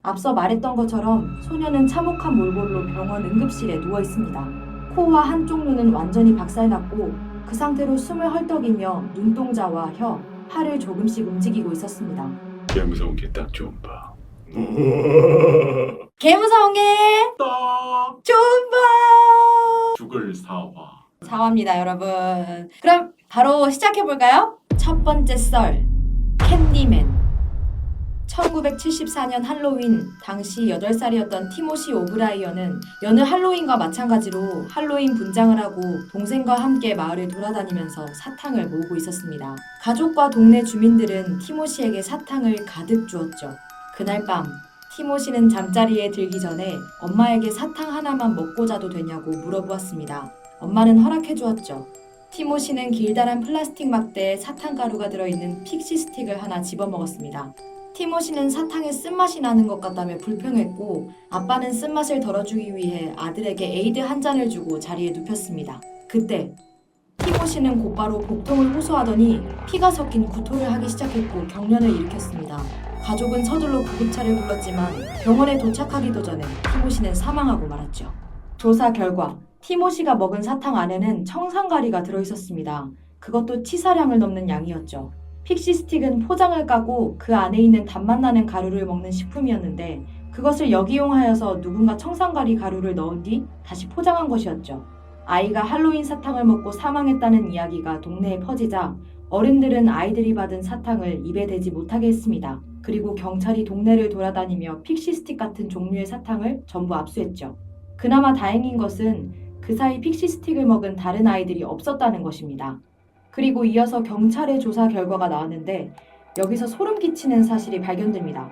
앞서 말했던 것처럼 소녀는 참혹한 몰골로 병원 응급실에 누워 있습니다. 코와 한쪽 눈은 완전히 박살났고 그 상태로 숨을 헐떡이며 눈동자와 혀, 팔을 조금씩 움직이고 있었습니다. 개 무서운 게 딱 좀 봐. 개 무서운 게 딱 좀 봐! 죽을 사화. 사과입니다, 여러분. 그럼 바로 시작해볼까요? 첫 번째 썰, 캔디맨. 1974년 할로윈, 당시 8살이었던 티모시 오브라이언은 여느 할로윈과 마찬가지로 할로윈 분장을 하고 동생과 함께 마을을 돌아다니면서 사탕을 모으고 있었습니다. 가족과 동네 주민들은 티모시에게 사탕을 가득 주었죠. 그날 밤, 티모시는 잠자리에 들기 전에 엄마에게 사탕 하나만 먹고 자도 되냐고 물어보았습니다. 엄마는 허락해 주었죠. 티모시는 길다란 플라스틱 막대에 사탕 가루가 들어있는 픽시 스틱을 하나 집어먹었습니다. 티모시는 사탕에 쓴맛이 나는 것 같다며 불평했고 아빠는 쓴맛을 덜어주기 위해 아들에게 에이드 한 잔을 주고 자리에 눕혔습니다. 그때 티모시는 곧바로 복통을 호소하더니 피가 섞인 구토를 하기 시작했고 경련을 일으켰습니다. 가족은 서둘러 구급차를 불렀지만 병원에 도착하기도 전에 티모시는 사망하고 말았죠. 조사 결과 티모시가 먹은 사탕 안에는 청산가리가 들어있었습니다. 그것도 치사량을 넘는 양이었죠. 픽시 스틱은 포장을 까고 그 안에 있는 단맛 나는 가루를 먹는 식품이었는데 그것을 역이용하여서 누군가 청산가리 가루를 넣은 뒤 다시 포장한 것이었죠. 아이가 할로윈 사탕을 먹고 사망했다는 이야기가 동네에 퍼지자 어른들은 아이들이 받은 사탕을 입에 대지 못하게 했습니다. 그리고 경찰이 동네를 돌아다니며 픽시 스틱 같은 종류의 사탕을 전부 압수했죠. 그나마 다행인 것은 그 사이 픽시 스틱을 먹은 다른 아이들이 없었다는 것입니다. 그리고 이어서 경찰의 조사 결과가 나왔는데 여기서 소름 끼치는 사실이 발견됩니다.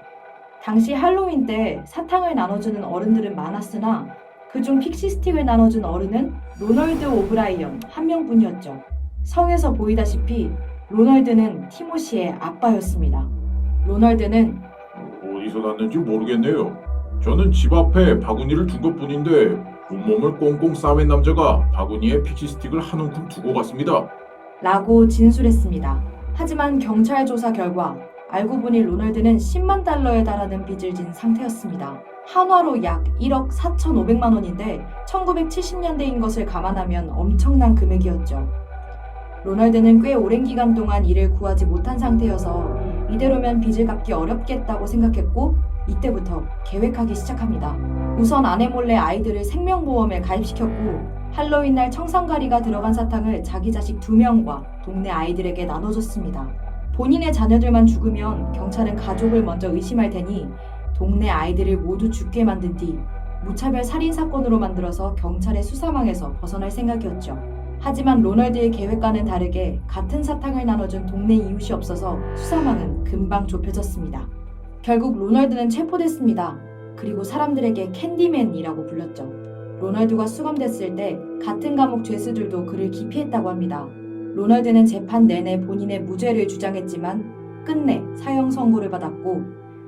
당시 할로윈 때 사탕을 나눠주는 어른들은 많았으나 그중 픽시 스틱을 나눠준 어른은 로널드 오브라이언 한 명뿐이었죠. 성에서 보이다시피 로널드는 티모시의 아빠였습니다. 로널드는 어디서 났는지 모르겠네요. 저는 집 앞에 바구니를 둔 것뿐인데 온몸을 꽁꽁 싸맨 남자가 바구니에 픽시 스틱을 한 움큼 두고 갔습니다. 라고 진술했습니다. 하지만 경찰 조사 결과 알고 보니 로널드는 10만 달러에 달하는 빚을 진 상태였습니다. 한화로 약 1억 4,500만 원인데 1970년대인 것을 감안하면 엄청난 금액이었죠. 로널드는 꽤 오랜 기간 동안 일을 구하지 못한 상태여서 이대로면 빚을 갚기 어렵겠다고 생각했고 이때부터 계획하기 시작합니다. 우선 아내 몰래 아이들을 생명보험에 가입시켰고 할로윈 날 청산가리가 들어간 사탕을 자기 자식 2명과 동네 아이들에게 나눠줬습니다. 본인의 자녀들만 죽으면 경찰은 가족을 먼저 의심할 테니 동네 아이들을 모두 죽게 만든 뒤 무차별 살인사건으로 만들어서 경찰의 수사망에서 벗어날 생각이었죠. 하지만 로널드의 계획과는 다르게 같은 사탕을 나눠준 동네 이웃이 없어서 수사망은 금방 좁혀졌습니다. 결국 로널드는 체포됐습니다. 그리고 사람들에게 캔디맨이라고 불렸죠. 로널드가 수감됐을 때 같은 감옥 죄수들도 그를 기피했다고 합니다. 로널드는 재판 내내 본인의 무죄를 주장했지만 끝내 사형 선고를 받았고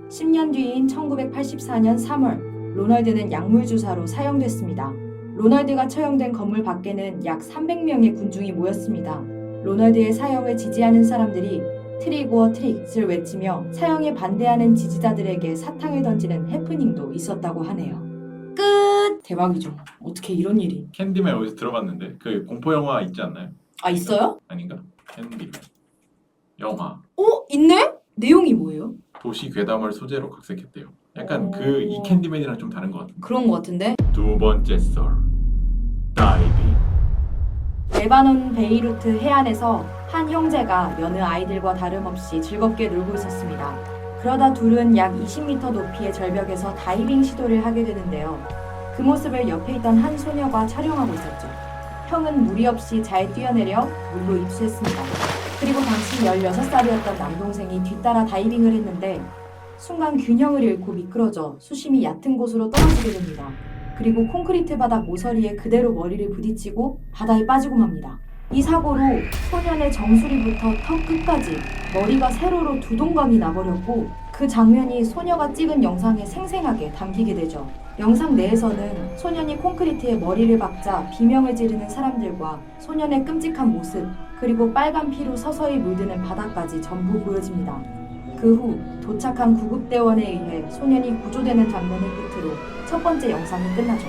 10년 뒤인 1984년 3월 로널드는 약물주사로 사형됐습니다. 로널드가 처형된 건물 밖에는 약 300명의 군중이 모였습니다. 로널드의 사형을 지지하는 사람들이 트릭 오어 트릭을 외치며 사형에 반대하는 지지자들에게 사탕을 던지는 해프닝도 있었다고 하네요. 끝! 대박이죠. 어떻게 이런 일이. 캔디맨 어디서 들어봤는데 그 공포 영화 있지 않나요? 아, 있어요? 아닌가? 캔디맨 영화. 있네? 내용이 뭐예요? 도시 괴담을 소재로 각색했대요. 약간 오. 그 이 캔디맨이랑 좀 다른 것 같은데. 그런 것 같은데? 두 번째 썰, 다이빙. 레바논 베이루트 해안에서 한 형제가 여느 아이들과 다름없이 즐겁게 놀고 있었습니다. 그러다 둘은 약 20m 높이의 절벽에서 다이빙 시도를 하게 되는데요. 그 모습을 옆에 있던 한 소녀가 촬영하고 있었죠. 형은 무리 없이 잘 뛰어내려 물로 입수했습니다. 그리고 당시 16살이었던 남동생이 뒤따라 다이빙을 했는데 순간 균형을 잃고 미끄러져 수심이 얕은 곳으로 떨어지게 됩니다. 그리고 콘크리트 바닥 모서리에 그대로 머리를 부딪히고 바다에 빠지고 맙니다. 이 사고로 소년의 정수리부터 턱 끝까지 머리가 세로로 두 동강이 나버렸고 그 장면이 소녀가 찍은 영상에 생생하게 담기게 되죠. 영상 내에서는 소년이 콘크리트에 머리를 박자 비명을 지르는 사람들과 소년의 끔찍한 모습 그리고 빨간 피로 서서히 물드는 바다까지 전부 보여집니다. 그 후 도착한 구급대원에 의해 소년이 구조되는 장면을 끝으로 첫 번째 영상이 끝나죠.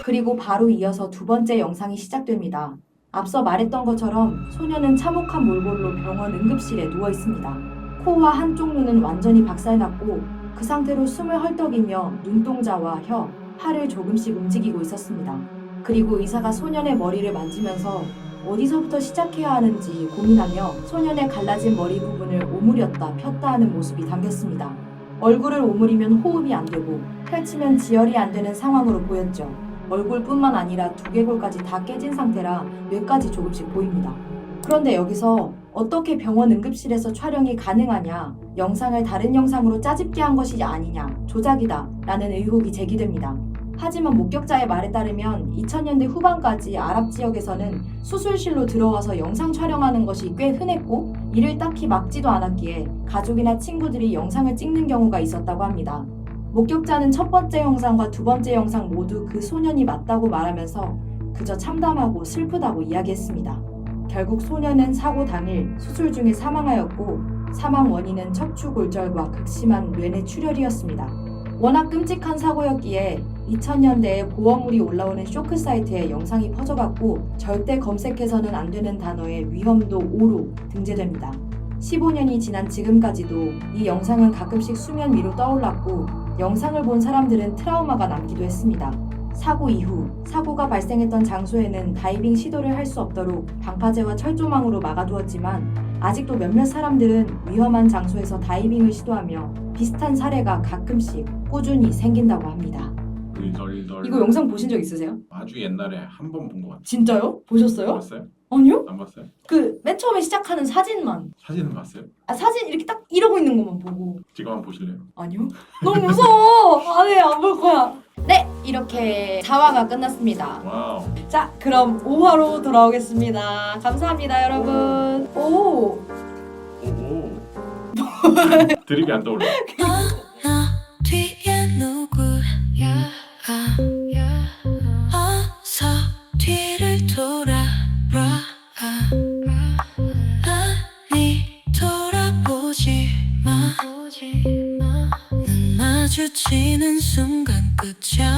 그리고 바로 이어서 두 번째 영상이 시작됩니다. 앞서 말했던 것처럼 소년은 참혹한 몰골로 병원 응급실에 누워 있습니다. 코와 한쪽 눈은 완전히 박살났고 그 상태로 숨을 헐떡이며 눈동자와 혀, 팔을 조금씩 움직이고 있었습니다. 그리고 의사가 소년의 머리를 만지면서 어디서부터 시작해야 하는지 고민하며 소년의 갈라진 머리 부분을 오므렸다 폈다 하는 모습이 담겼습니다. 얼굴을 오므리면 호흡이 안 되고 펼치면 지혈이 안 되는 상황으로 보였죠. 얼굴뿐만 아니라 두개골까지 다 깨진 상태라 뇌까지 조금씩 보입니다. 그런데 여기서 어떻게 병원 응급실에서 촬영이 가능하냐, 영상을 다른 영상으로 짜집게 한 것이 아니냐, 조작이다 라는 의혹이 제기됩니다. 하지만 목격자의 말에 따르면 2000년대 후반까지 아랍 지역에서는 수술실로 들어와서 영상 촬영하는 것이 꽤 흔했고 이를 딱히 막지도 않았기에 가족이나 친구들이 영상을 찍는 경우가 있었다고 합니다. 목격자는 첫 번째 영상과 두 번째 영상 모두 그 소년이 맞다고 말하면서 그저 참담하고 슬프다고 이야기했습니다. 결국 소년은 사고 당일 수술 중에 사망하였고 사망 원인은 척추골절과 극심한 뇌내 출혈이었습니다. 워낙 끔찍한 사고였기에 2000년대에 보험물이 올라오는 쇼크 사이트에 영상이 퍼져갔고 절대 검색해서는 안 되는 단어의 위험도 5로 등재됩니다. 15년이 지난 지금까지도 이 영상은 가끔씩 수면 위로 떠올랐고 영상을 본 사람들은 트라우마가 남기도 했습니다. 사고 이후 사고가 발생했던 장소에는 다이빙 시도를 할 수 없도록 방파제와 철조망으로 막아두었지만 아직도 몇몇 사람들은 위험한 장소에서 다이빙을 시도하며 비슷한 사례가 가끔씩 꾸준히 생긴다고 합니다. 덜덜덜. 이거 영상 보신 적 있으세요? 아주 옛날에 한 번 본 것 같아요. 진짜요? 보셨어요? 봤어요? 아니요? 안 봤어요? 그 맨 처음에 시작하는 사진만 사진은 봤어요? 사진 이렇게 딱 이러고 있는 것만 보고 지금 한번 보실래요? 아니요? 너무 무서워. 안해 안 볼 거야. 네 이렇게 4화가 끝났습니다. 와우. 자 그럼 5화로 돌아오겠습니다. 감사합니다 여러분. 오 오. 드립이 안 떠올라. 뒤에 누구야 어서 뒤를 돌아봐 아니 돌아보지 마 눈 마주치는 순간 끝이야